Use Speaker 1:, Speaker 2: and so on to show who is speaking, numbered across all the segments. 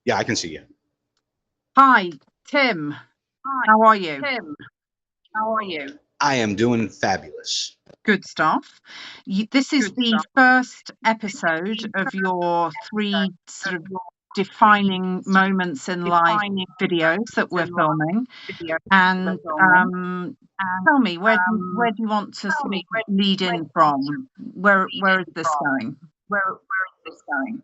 Speaker 1: Yeah, I can see you.
Speaker 2: Hi, Tim.
Speaker 3: Hi,
Speaker 2: How are you?
Speaker 3: Tim. How are you?
Speaker 1: I am doing fabulous.
Speaker 2: Good stuff. This is
Speaker 3: Good
Speaker 2: the
Speaker 3: stuff.
Speaker 2: first episode of your three sort of defining moments in life
Speaker 3: Defining
Speaker 2: videos that we're
Speaker 3: in live
Speaker 2: filming.
Speaker 3: video
Speaker 2: And
Speaker 3: filming. And
Speaker 2: tell me, where do you want to
Speaker 3: tell
Speaker 2: sort of
Speaker 3: me,
Speaker 2: lead
Speaker 3: where
Speaker 2: in
Speaker 3: do you want to
Speaker 2: from? Where
Speaker 3: lead
Speaker 2: is
Speaker 3: in
Speaker 2: this
Speaker 3: from?
Speaker 2: going?
Speaker 3: Where is this going?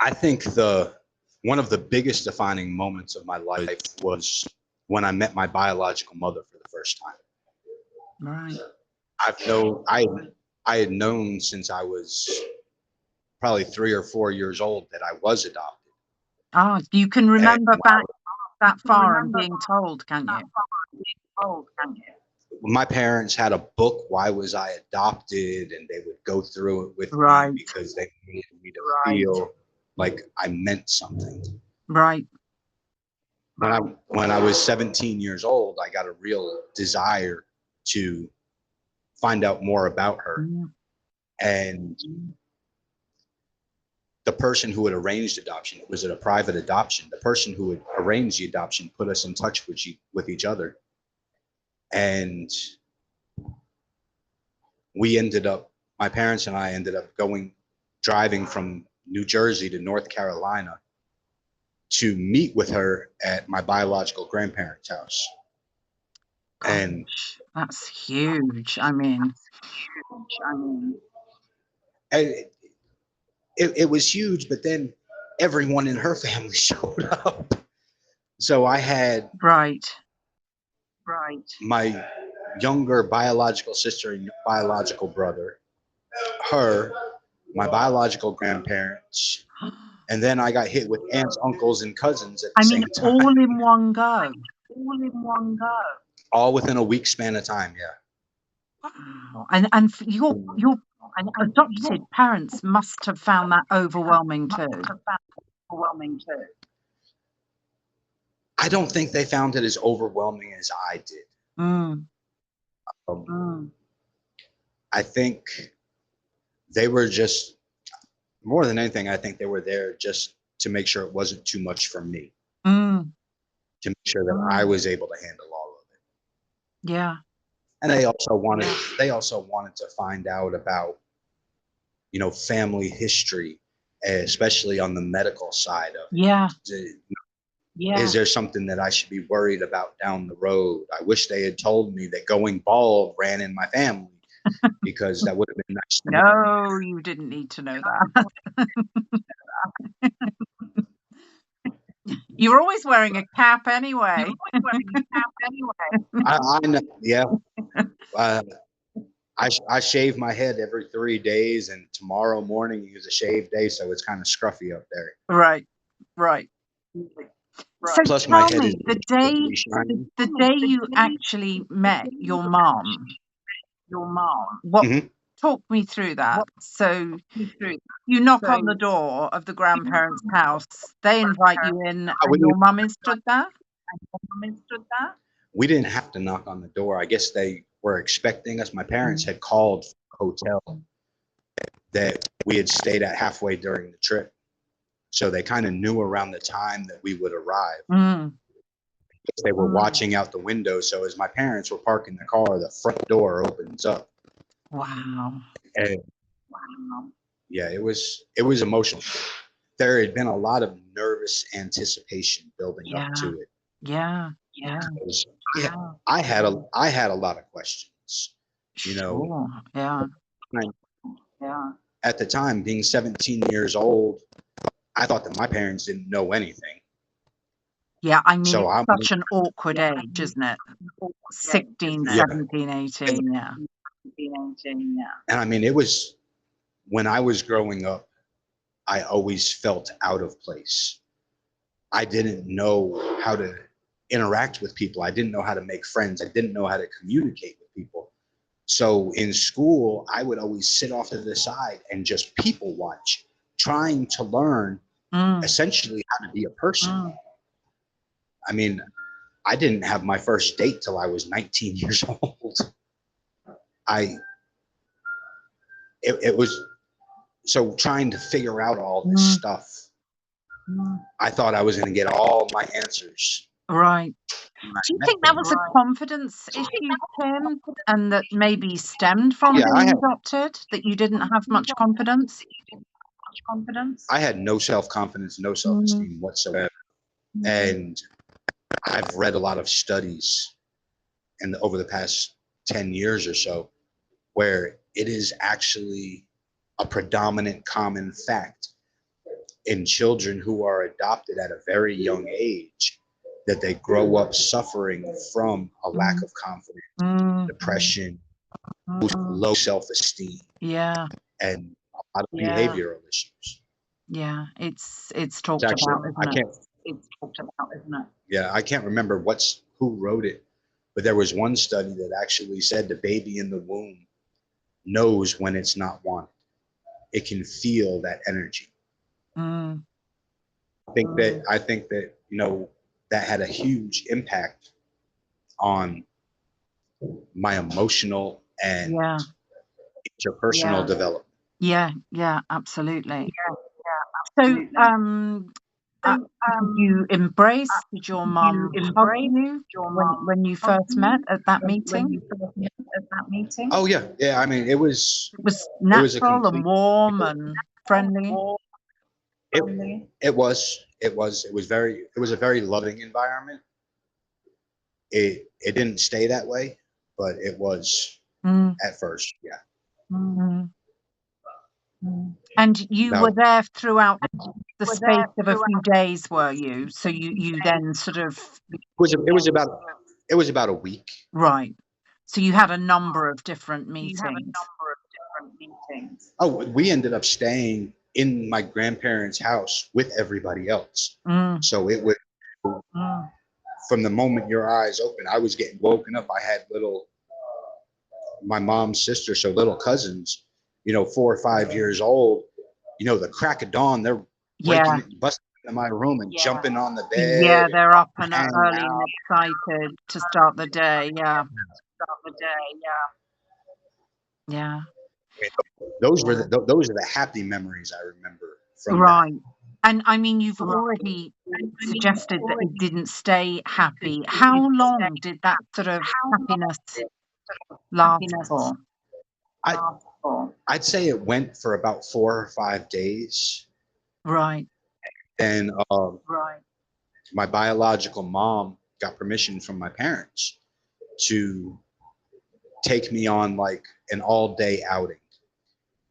Speaker 1: I think the one of the biggest defining moments of my life was when I met my biological mother for the first time.
Speaker 2: Right.
Speaker 1: I've known I had known since I was probably 3 or 4 years old that I was adopted.
Speaker 2: Ah, you can
Speaker 1: And
Speaker 2: remember back that
Speaker 3: You
Speaker 2: far and
Speaker 3: remember
Speaker 2: being told, can
Speaker 3: that
Speaker 2: you?
Speaker 3: far being old, can you?
Speaker 1: my parents had a book, Why Was I Adopted? And they would go through it with me
Speaker 2: Right.
Speaker 1: because they needed me to
Speaker 3: Right.
Speaker 1: feel like I meant something.
Speaker 2: Right.
Speaker 1: When I was 17 years old, I got a real desire to find out more about her.
Speaker 2: Mm.
Speaker 1: And the person who had arranged adoption, it was at a private adoption. The person who had arranged the adoption put us in touch with each other. And we ended up, my parents and I ended up driving from New Jersey to North Carolina to meet with her at my biological grandparents' house. And
Speaker 2: Gosh, that's huge. I mean,
Speaker 3: Huge. I mean,
Speaker 1: it, it was huge, but then everyone in her family showed up. So I had
Speaker 2: right.
Speaker 3: right.
Speaker 1: my younger biological sister and biological brother, her, my biological grandparents, and then I got hit with aunts, uncles, and cousins at the
Speaker 2: I mean,
Speaker 1: same time,
Speaker 2: all in one go.
Speaker 3: All in one go.
Speaker 1: all within a week span of time. Yeah.
Speaker 2: Wow. And your
Speaker 3: And your
Speaker 2: adopted parents must have found that overwhelming
Speaker 3: must
Speaker 2: too.
Speaker 3: have found it overwhelming too.
Speaker 1: I don't think they found it as overwhelming as I did.
Speaker 2: Mm.
Speaker 1: Um, I think they were just, more than anything, I think they were there just to make sure it wasn't too much for me,
Speaker 2: Mm.
Speaker 1: to make sure that I was able to handle all of it.
Speaker 2: Yeah.
Speaker 1: And they also wanted to find out about, family history, especially on the medical side of
Speaker 2: Yeah.
Speaker 1: it.
Speaker 3: Yeah.
Speaker 1: Is there something that I should be worried about down the road? I wish they had told me that going bald ran in my family because that would have been nice to know.
Speaker 2: No, you didn't need to know that. You were always wearing a cap anyway.
Speaker 3: You're always wearing a cap anyway.
Speaker 1: I know, yeah. Uh, I shave my head every 3 days, and tomorrow morning is a shave day, so it's kind of scruffy up there.
Speaker 2: Right. Right. So
Speaker 3: Right.
Speaker 1: Plus, my
Speaker 2: tell
Speaker 1: head is
Speaker 2: me,
Speaker 1: shiny.
Speaker 2: the day you actually met your mom,
Speaker 3: Your mom.
Speaker 2: what
Speaker 1: Mhm.
Speaker 2: talk me through that.
Speaker 3: What
Speaker 2: So
Speaker 3: you through?
Speaker 2: you knock
Speaker 3: So
Speaker 2: on the door of the grandparents' house, they invite you in,
Speaker 1: I
Speaker 2: and
Speaker 1: wouldn't
Speaker 2: your mum is stood there?
Speaker 3: understood that.
Speaker 1: We didn't have to knock on the door. I guess they were expecting us. My parents
Speaker 2: Mm.
Speaker 1: had called a hotel that we had stayed at halfway during the trip. So they kind of knew around the time that we would arrive.
Speaker 2: Mm.
Speaker 1: They were watching out the window. So as my parents were parking the car, the front door opens up.
Speaker 2: Wow.
Speaker 1: And
Speaker 3: Wow.
Speaker 1: yeah, it was emotional. There had been a lot of nervous anticipation building up
Speaker 2: Yeah.
Speaker 1: to it.
Speaker 2: Yeah.
Speaker 3: Yeah.
Speaker 2: Yeah.
Speaker 1: Yeah,
Speaker 3: Wow.
Speaker 1: I had a lot of questions. You know,
Speaker 2: Sure. Yeah.
Speaker 3: Yeah.
Speaker 1: at the time, being 17 years old, I thought that my parents didn't know anything.
Speaker 2: Yeah. I mean,
Speaker 1: So
Speaker 2: it's
Speaker 1: I'm,
Speaker 2: such an awkward
Speaker 3: Yeah.
Speaker 2: age, isn't it?
Speaker 3: Awkward age,
Speaker 2: 16,
Speaker 3: isn't it?
Speaker 1: yeah,
Speaker 2: 17, 18. Yeah.
Speaker 3: Teenaging, yeah.
Speaker 1: and I mean, it was when I was growing up, I always felt out of place. I didn't know how to interact with people. I didn't know how to make friends. I didn't know how to communicate with people. So in school, I would always sit off to the side and just people watch, trying to learn
Speaker 2: Mm.
Speaker 1: essentially how to be a person.
Speaker 3: Mm.
Speaker 1: I mean, I didn't have my first date till I was 19 years old. I it was so trying to figure out all this
Speaker 2: Mm.
Speaker 1: stuff I thought I was going to get all my answers.
Speaker 2: Right.
Speaker 1: when I
Speaker 2: Do you
Speaker 1: met
Speaker 2: think that
Speaker 1: them.
Speaker 2: was a confidence issue, Tim, and that maybe stemmed from
Speaker 1: Yeah,
Speaker 2: being adopted, that you didn't have much confidence?
Speaker 1: I had no self-confidence, no self-esteem whatsoever. And I've read a lot of studies over the past 10 years or so where it is actually a predominant common fact in children who are adopted at a very young age that they grow up suffering from a lack of confidence, depression, low self-esteem,
Speaker 2: Yeah,
Speaker 1: and a lot of behavioral issues.
Speaker 2: yeah. It's talked
Speaker 1: It's actually,
Speaker 2: about, isn't it?
Speaker 3: It's talked about, isn't it?
Speaker 1: yeah, I can't remember who wrote it, but there was one study that actually said the baby in the womb knows when it's not wanted. It can feel that energy.
Speaker 2: Mm,
Speaker 1: I think that, that had a huge impact on my emotional and
Speaker 2: yeah,
Speaker 1: interpersonal development.
Speaker 2: yeah, absolutely. So,
Speaker 3: Absolutely.
Speaker 2: did you embrace? Did your mum hug you when you first met at that meeting?
Speaker 1: Oh yeah, yeah. I mean,
Speaker 2: It was
Speaker 1: it was a
Speaker 2: natural and
Speaker 1: complete.
Speaker 2: warm and friendly.
Speaker 1: It was a very loving environment. It didn't stay that way, but it was
Speaker 2: Mm,
Speaker 1: at first. Yeah.
Speaker 2: mm. And you were
Speaker 1: Now
Speaker 2: there throughout the space of a few days, were you? So you then sort of,
Speaker 1: it was about a week.
Speaker 2: right. So you had a number of different meetings.
Speaker 1: Oh, we ended up staying in my grandparents' house with everybody else.
Speaker 2: Mm,
Speaker 1: So it was from the moment your eyes open, I was getting woken up. I had my mom's sister, so little cousins, 4 or 5 years old. The crack of dawn, they're
Speaker 2: yeah,
Speaker 1: busting into my room and jumping on the
Speaker 2: yeah,
Speaker 1: bed and
Speaker 2: they're up and
Speaker 1: hanging
Speaker 2: early and
Speaker 1: out.
Speaker 2: excited to start the day. Yeah, yeah,
Speaker 1: Those are the happy memories I remember from that.
Speaker 2: right. And I mean, you've already suggested that it didn't stay happy. How long did that sort of happiness last for?
Speaker 1: I I'd say it went for about 4 or 5 days.
Speaker 2: Right.
Speaker 1: And my biological mom got permission from my parents to take me on like an all-day outing.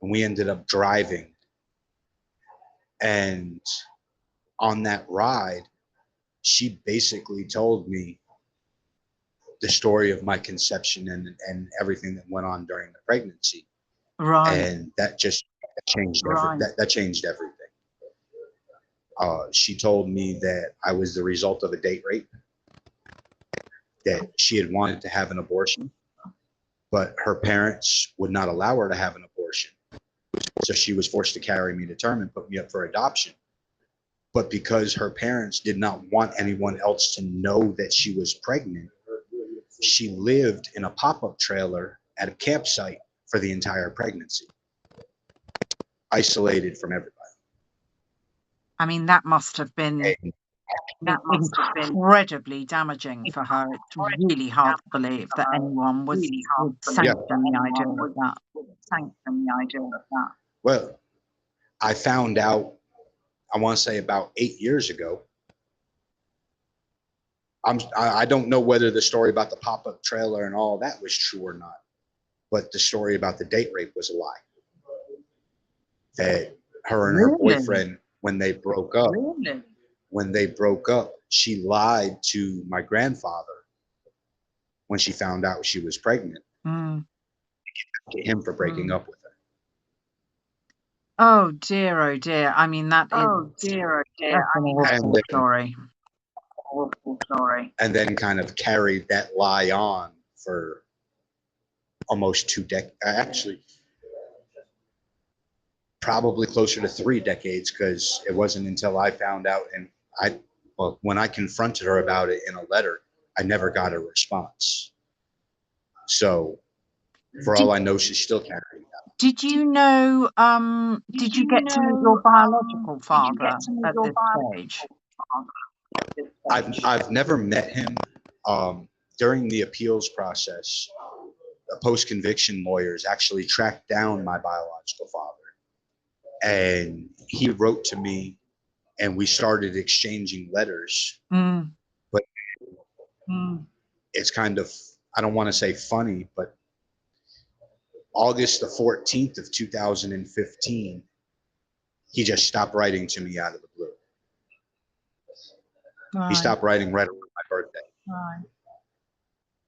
Speaker 1: And we ended up driving. And on that ride, she basically told me the story of my conception and everything that went on during the pregnancy.
Speaker 2: Right.
Speaker 1: And that just changed that changed everything. She told me that I was the result of a date rape, that she had wanted to have an abortion, but her parents would not allow her to have an abortion. So she was forced to carry me to term and put me up for adoption. But because her parents did not want anyone else to know that she was pregnant, she lived in a pop-up trailer at a campsite for the entire pregnancy, isolated from everybody.
Speaker 2: I mean, that must have been incredibly damaging for her. It's really hard to believe that anyone would sanction the idea of that.
Speaker 1: Well, I found out, I want to say about 8 years ago. I don't know whether the story about the pop-up trailer and all that was true or not, but the story about the date rape was a lie. That her and her boyfriend, when they broke up, she lied to my grandfather when she found out she was pregnant, to him for breaking up with her.
Speaker 2: Oh dear, oh dear. I mean, that's an awful story.
Speaker 1: And then kind of carried that lie on for almost 2 decades, actually probably closer to 3 decades, because it wasn't until I found out, and when I confronted her about it in a letter, I never got a response. So for all I know, she's still carrying that.
Speaker 2: Did you know? Did you get to meet your biological father at this stage?
Speaker 1: I've never met him. During the appeals process, the post-conviction lawyers actually tracked down my biological father, and he wrote to me, and we started exchanging letters.
Speaker 2: Mm.
Speaker 1: But it's kind of, I don't want to say funny, but August the 14th of 2015, he just stopped writing to me out of the blue. He
Speaker 2: Right.
Speaker 1: stopped writing right around my birthday.
Speaker 3: Right.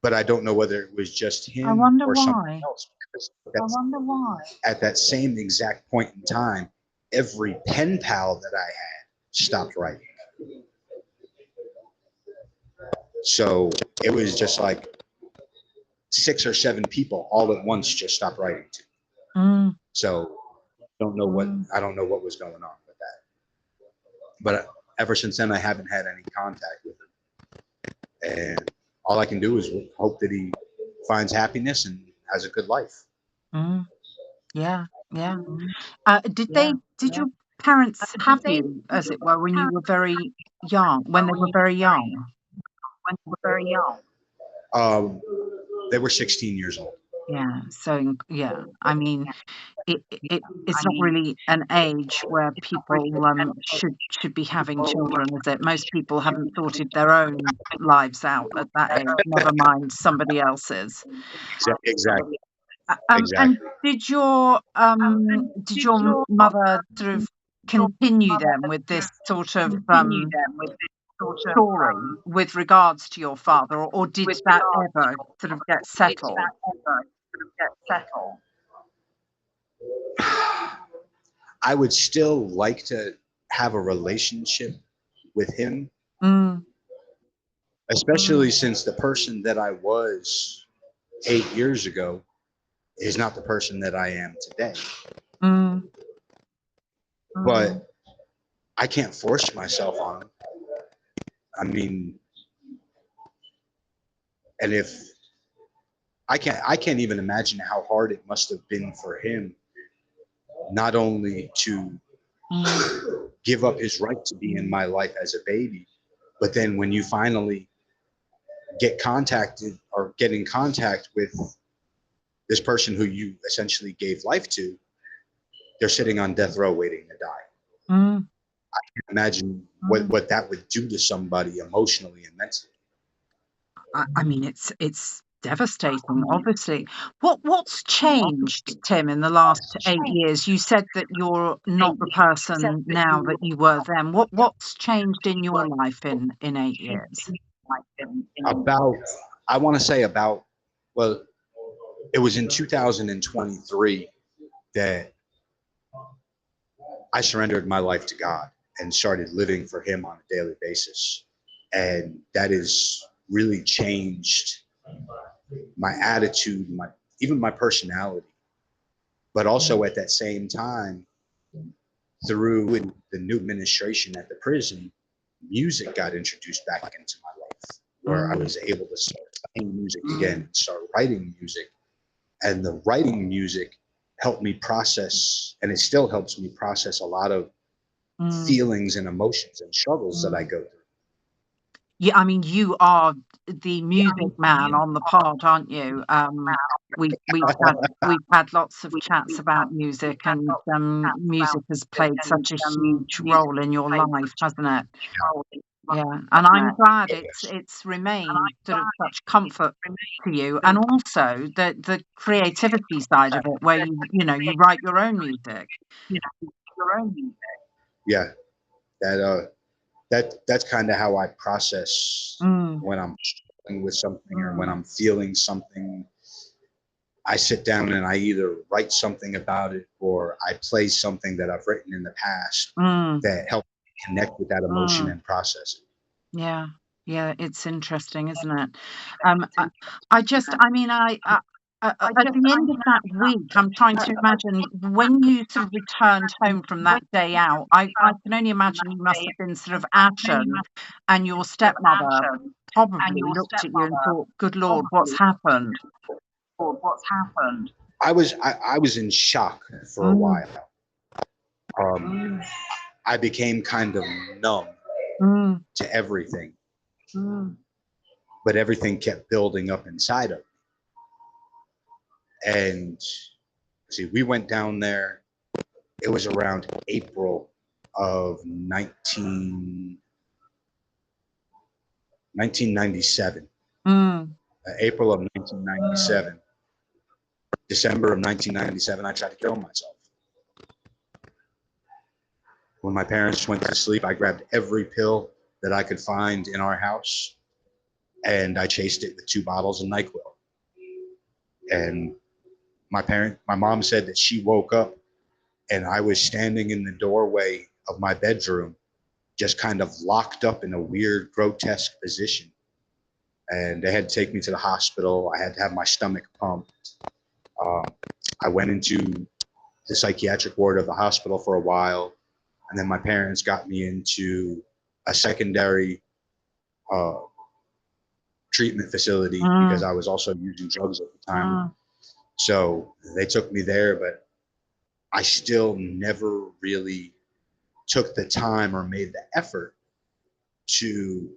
Speaker 1: But I don't know whether it was just
Speaker 2: I
Speaker 1: him
Speaker 2: wonder
Speaker 1: or something
Speaker 2: why.
Speaker 1: else, because
Speaker 3: I wonder why.
Speaker 1: at that same exact point in time, every pen pal that I had stopped writing. So it was just like 6 or 7 people all at once just stopped writing to me.
Speaker 2: Mm.
Speaker 1: So I don't know what was going on with that. But ever since then, I haven't had any contact with him. And all I can do is hope that he finds happiness and has a good life.
Speaker 2: Mm. Yeah. Yeah. Did
Speaker 3: Yeah.
Speaker 2: your parents have you, as it were, when you were very young? When they were very young?
Speaker 3: When we were very young.
Speaker 1: They were 16 years old.
Speaker 2: Yeah. So yeah. I mean, it's not really an age where people should be having children, is it? Most people haven't sorted their own lives out at that age, never mind somebody else's.
Speaker 1: Exactly.
Speaker 2: And
Speaker 1: Exactly.
Speaker 2: did your mother sort of continue then with this sort of story with regards to your father, or did that ever sort of get settled?
Speaker 1: I would still like to have a relationship with him,
Speaker 2: Mm.
Speaker 1: especially since the person that I was 8 years ago is not the person that I am today.
Speaker 2: Mm.
Speaker 1: But I can't force myself on him. I mean, and if I can't even imagine how hard it must have been for him not only to
Speaker 2: Mm.
Speaker 1: give up his right to be in my life as a baby, but then when you finally get in contact with this person who you essentially gave life to, they're sitting on death row waiting to die.
Speaker 2: Mm.
Speaker 1: Imagine what that would do to somebody emotionally and mentally.
Speaker 2: I mean, it's devastating, obviously. What's changed, Tim, in the last 8 years? You said that you're not the person now that you were then. What's changed in your life in 8 years?
Speaker 1: About, I want to say about, well, it was in 2023 that I surrendered my life to God and started living for him on a daily basis. And that has really changed my attitude, even my personality. But also at that same time, through the new administration at the prison, music got introduced back into my life, where I was able to start playing music again and start writing music. And the writing music helped me process, and it still helps me process a lot of
Speaker 2: Mm.
Speaker 1: feelings and emotions and struggles that I go through.
Speaker 2: Yeah, I mean, you are the music man on the pod, aren't you? We've had lots of chats about music, and music has played such a huge role in your life, hasn't it? Yeah, and I'm glad it's remained sort of such comfort to you, and also the creativity side of it, where you write your own music.
Speaker 1: Yeah, that's kind of how I process
Speaker 2: Mm.
Speaker 1: when I'm struggling with something or when I'm feeling something. I sit down and I either write something about it or I play something that I've written in the past
Speaker 2: Mm.
Speaker 1: that helps me connect with that emotion and process it.
Speaker 2: Yeah, yeah, it's interesting, isn't it? I mean, at the end of that week, I'm trying to imagine when you sort of returned home from that day out. I can only imagine you must have been sort of ashen, and your stepmother probably looked at you and thought, "Good Lord, what's happened?"
Speaker 1: I was in shock for a
Speaker 2: Mm,
Speaker 1: while. Um, I became kind of numb
Speaker 2: mm,
Speaker 1: to everything, but everything kept building up inside of me. And see, we went down there. It was around April of 1997.
Speaker 2: mm,
Speaker 1: April of 1997. December of 1997, I tried to kill myself. When my parents went to sleep, I grabbed every pill that I could find in our house and I chased it with 2 bottles of NyQuil. And my mom said that she woke up and I was standing in the doorway of my bedroom, just kind of locked up in a weird, grotesque position. And they had to take me to the hospital. I had to have my stomach pumped. Um, I went into the psychiatric ward of the hospital for a while. And then my parents got me into a secondary uh, treatment facility because
Speaker 2: mm,
Speaker 1: I was also using drugs at the time. So they took me there, but I still never really took the time or made the effort to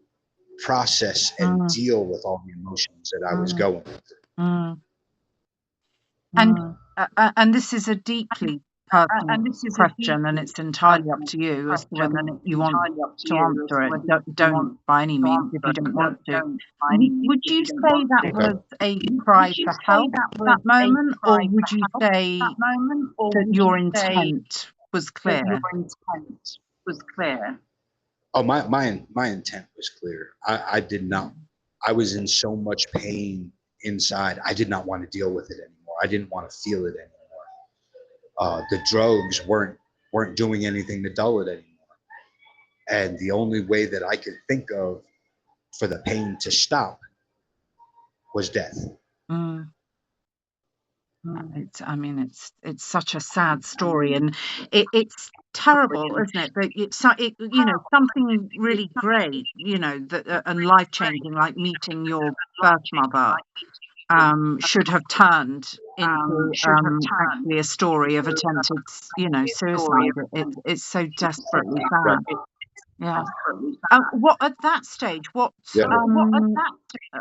Speaker 1: process and
Speaker 2: mm,
Speaker 1: deal with all the emotions that I was going through.
Speaker 2: mm. And and this is a deeply personal question, and it's entirely up to you as to whether you want to answer it. Don't by any means if you don't want to. Would you say that
Speaker 1: Okay.
Speaker 2: was a cry for help, that moment, or would you say that your intent was clear?
Speaker 1: Oh, my intent was clear. I did not. I was in so much pain inside. I did not want to deal with it anymore. I didn't want to feel it anymore. The drugs weren't doing anything to dull it anymore. And the only way that I could think of for the pain to stop was death.
Speaker 2: Mm. It's, I mean, it's such a sad story, and it's terrible, isn't it? That you know, something really great, you know, that and life changing, like meeting your birth mother, should have turned into actually a story of attempted, you know, suicide. It's so desperately sad.
Speaker 1: Right.
Speaker 2: Yeah. What at that stage?
Speaker 1: Yeah.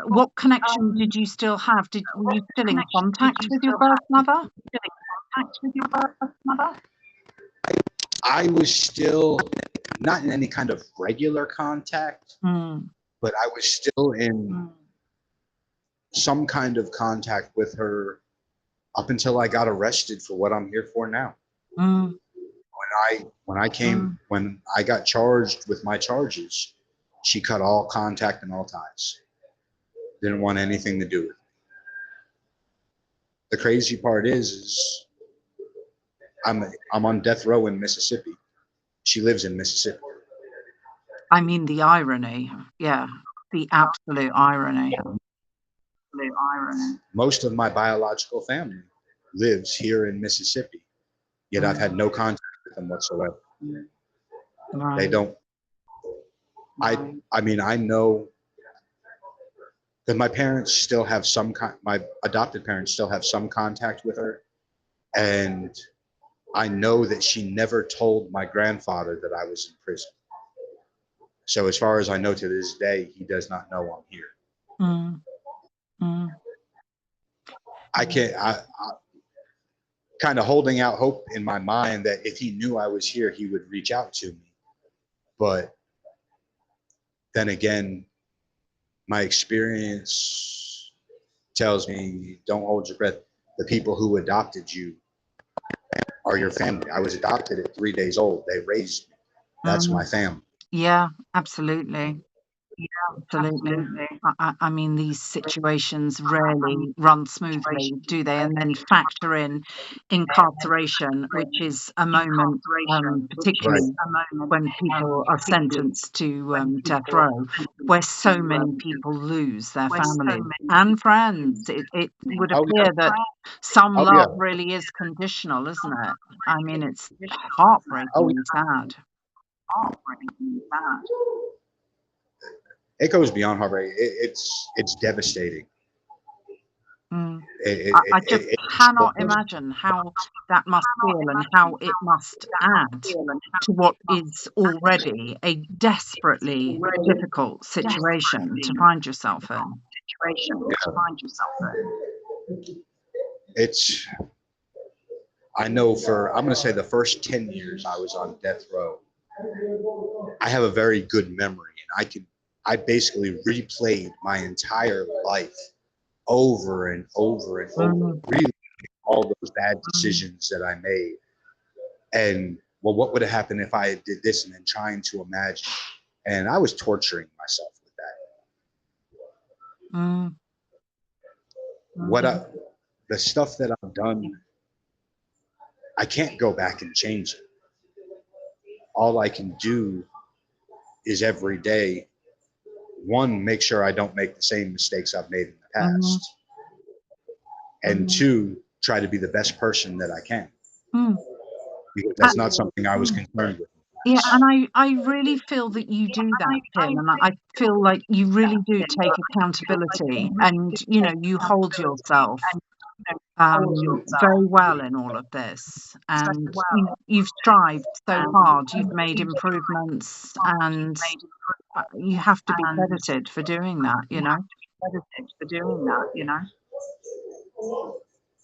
Speaker 2: What connection did you still have? Were you still in contact with your birth mother?
Speaker 1: I was still not in any kind of regular contact,
Speaker 2: Mm,
Speaker 1: but I was still in some kind of contact with her up until I got arrested for what I'm here for now.
Speaker 2: mm,
Speaker 1: When I got charged with my charges, she cut all contact and all ties. Didn't want anything to do with it. The crazy part is I'm on death row in Mississippi. She lives in Mississippi.
Speaker 2: I mean, the irony. Yeah, the absolute irony.
Speaker 1: Most of my biological family lives here in Mississippi, yet I've had
Speaker 2: Mm,
Speaker 1: no contact with them whatsoever. They
Speaker 2: right.
Speaker 1: don't. I mean, I know that my parents still have my adopted parents still have some contact with her, and I know that she never told my grandfather that I was in prison. So as far as I know to this day, he does not know I'm here.
Speaker 2: Mm, mm,
Speaker 1: I can't. I kind of holding out hope in my mind that if he knew I was here, he would reach out to me. But then again, my experience tells me don't hold your breath. The people who adopted you are your family. I was adopted at 3 days old. They raised me. That's my
Speaker 2: mm.
Speaker 1: family.
Speaker 2: Yeah, absolutely. Absolutely. I mean, these situations rarely run smoothly, do they? And then factor in incarceration, which is a moment,
Speaker 1: Right.
Speaker 2: particularly when people are sentenced to death row, where so many people lose their families and friends. It would
Speaker 1: Oh
Speaker 2: appear
Speaker 1: yeah.
Speaker 2: that some
Speaker 1: Oh yeah.
Speaker 2: love really is conditional, isn't it? I mean, it's
Speaker 1: Oh,
Speaker 2: heartbreakingly sad.
Speaker 1: it goes beyond heartbreak. It's devastating.
Speaker 2: Mm.
Speaker 1: It,
Speaker 2: I just
Speaker 1: it,
Speaker 2: cannot
Speaker 1: it,
Speaker 2: imagine how that must feel and how it must add to what is already a desperately difficult situation to find yourself in.
Speaker 1: it's, I know I'm going to say the first 10 years I was on death row, I have a very good memory, and I basically replayed my entire life over and over and over,
Speaker 2: Mm,
Speaker 1: really all those bad decisions that I made. And well, what would have happened if I did this, and then trying to imagine. And I was torturing myself with that.
Speaker 2: mm,
Speaker 1: What the stuff that I've done, I can't go back and change it. All I can do is every day, one, make sure I don't make the same mistakes I've made in the
Speaker 2: mm,
Speaker 1: past, and two, try to be the best person that I can,
Speaker 2: mm.
Speaker 1: because
Speaker 2: Uh,
Speaker 1: that's not something I was concerned with.
Speaker 2: yeah, and I really feel that you do that, Tim, and I feel like you really do take accountability, and you hold yourself very well in all of this, and you've strived so hard, you've made improvements, and you have to be credited for doing that.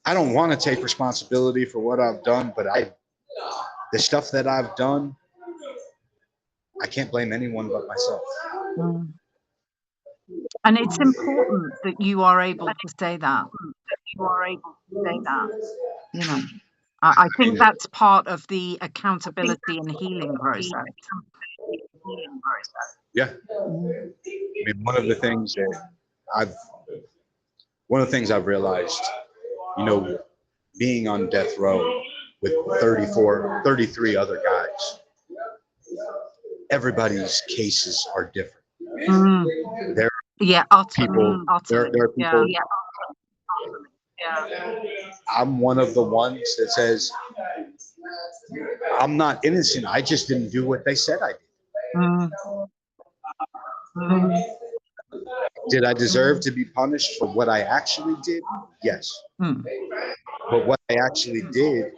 Speaker 1: I don't want to take responsibility for what I've done, but the stuff that I've done, I can't blame anyone but myself.
Speaker 2: Mm. And it's important that you are able to say that. You know, I think that's part of the accountability and healing process.
Speaker 1: Yeah.
Speaker 2: Mm.
Speaker 1: I mean, I've one of the things I've realized, you know, being on death row with 33 other guys, everybody's cases are different.
Speaker 2: Mm.
Speaker 1: There
Speaker 2: Yeah,
Speaker 1: are people,
Speaker 2: utterly.
Speaker 1: there are people,
Speaker 2: Yeah.
Speaker 1: I'm one of the ones that says, I'm not innocent. I just didn't do what they said I did.
Speaker 2: Mm. Mm.
Speaker 1: Did I deserve to be punished for what I actually did? Yes.
Speaker 2: Mm.
Speaker 1: But what I actually did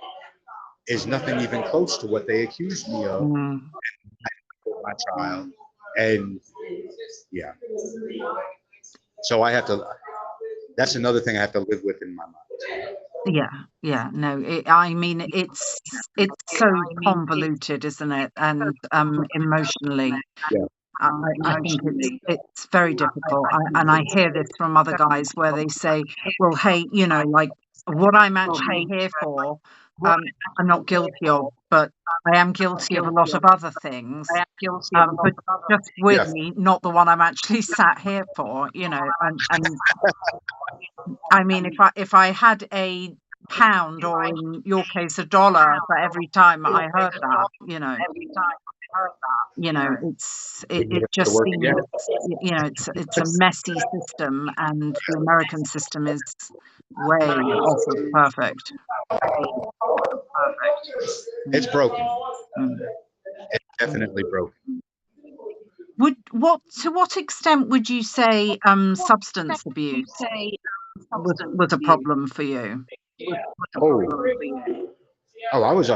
Speaker 1: is nothing even close to what they accused me of
Speaker 2: Mm.
Speaker 1: in my trial. And yeah. So that's another thing I have to live with in my mind.
Speaker 2: Yeah, no, I mean, it's so convoluted, isn't it? And emotionally,
Speaker 1: Yeah.
Speaker 2: I think it's very difficult. And I hear this from other guys where they say, well, hey, like what I'm actually here for, I'm not guilty of, but I am guilty of a lot of other things. But just with
Speaker 1: Yeah.
Speaker 2: me, not the one I'm actually sat here for, and I mean, if I had a pound, or in your case, a dollar for every time I heard that, it
Speaker 1: We have to
Speaker 2: just
Speaker 1: work
Speaker 2: seems,
Speaker 1: again.
Speaker 2: it's a messy system, and the American system is way off of perfect.
Speaker 1: It's broken.
Speaker 2: Mm.
Speaker 1: It's definitely broken.
Speaker 2: To what extent would you say substance abuse was a problem for you?
Speaker 1: Oh, I was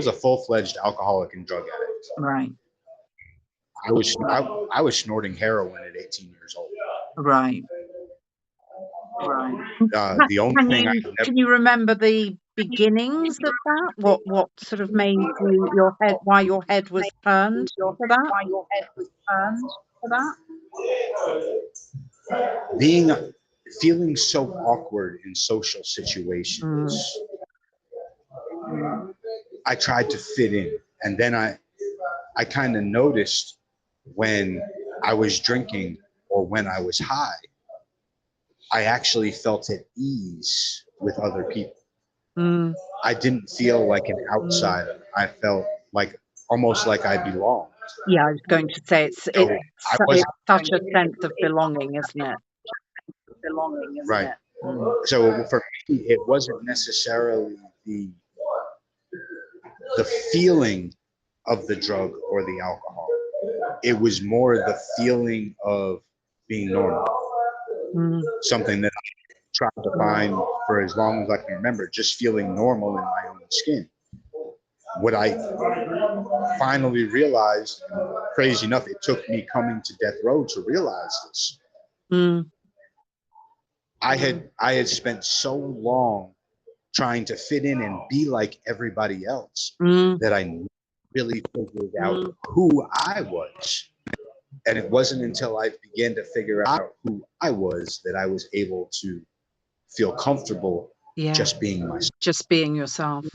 Speaker 1: a full-fledged alcoholic and drug addict.
Speaker 2: Right,
Speaker 1: I was snorting heroin at 18 years old.
Speaker 2: right.
Speaker 1: The only thing I never,
Speaker 2: Can you remember the beginnings of that? What sort of made your head, why your head was turned to that?
Speaker 1: being feeling so awkward in social situations,
Speaker 2: Mm,
Speaker 1: I tried to fit in, and then I kind of noticed when I was drinking or when I was high, I actually felt at ease with other people.
Speaker 2: mm,
Speaker 1: I didn't feel like an outsider. I felt like almost like I belonged.
Speaker 2: yeah, I was going to say
Speaker 1: So I
Speaker 2: it's
Speaker 1: wasn't
Speaker 2: such a sense of belonging, isn't it?
Speaker 1: right.
Speaker 2: Mm,
Speaker 1: So for me, it wasn't necessarily the feeling of the drug or the alcohol. It was more the feeling of being normal,
Speaker 2: mm,
Speaker 1: something that tried to find for as long as I can remember, just feeling normal in my own skin. What I finally realized, crazy enough, it took me coming to death row to realize this.
Speaker 2: Mm.
Speaker 1: I had spent so long trying to fit in and be like everybody else that I really figured out who I was. And it wasn't until I began to figure out who I was that I was able to feel comfortable just being myself.
Speaker 2: Just being yourself.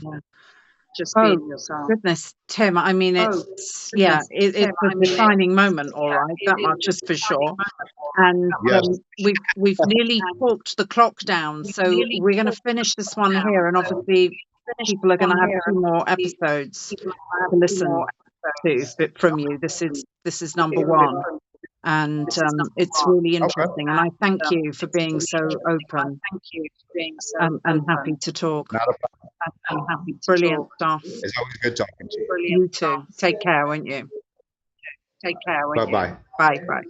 Speaker 3: Just
Speaker 2: Oh,
Speaker 3: being yourself.
Speaker 2: goodness, Tim. I mean, it's it's a defining moment, all right. That much is for sure. And
Speaker 1: Yes.
Speaker 2: we've nearly talked the clock down, so we're going to finish this one here. And obviously, people are going to have 2 more episodes to listen to from you. This is number 1, and it's really interesting. And I thank you for being so open and happy to talk.
Speaker 1: Not a problem.
Speaker 2: Brilliant stuff.
Speaker 1: It's always good talking to you.
Speaker 2: You too. Take care, won't you?
Speaker 3: Take care.
Speaker 1: Bye-bye.
Speaker 2: Bye. Bye.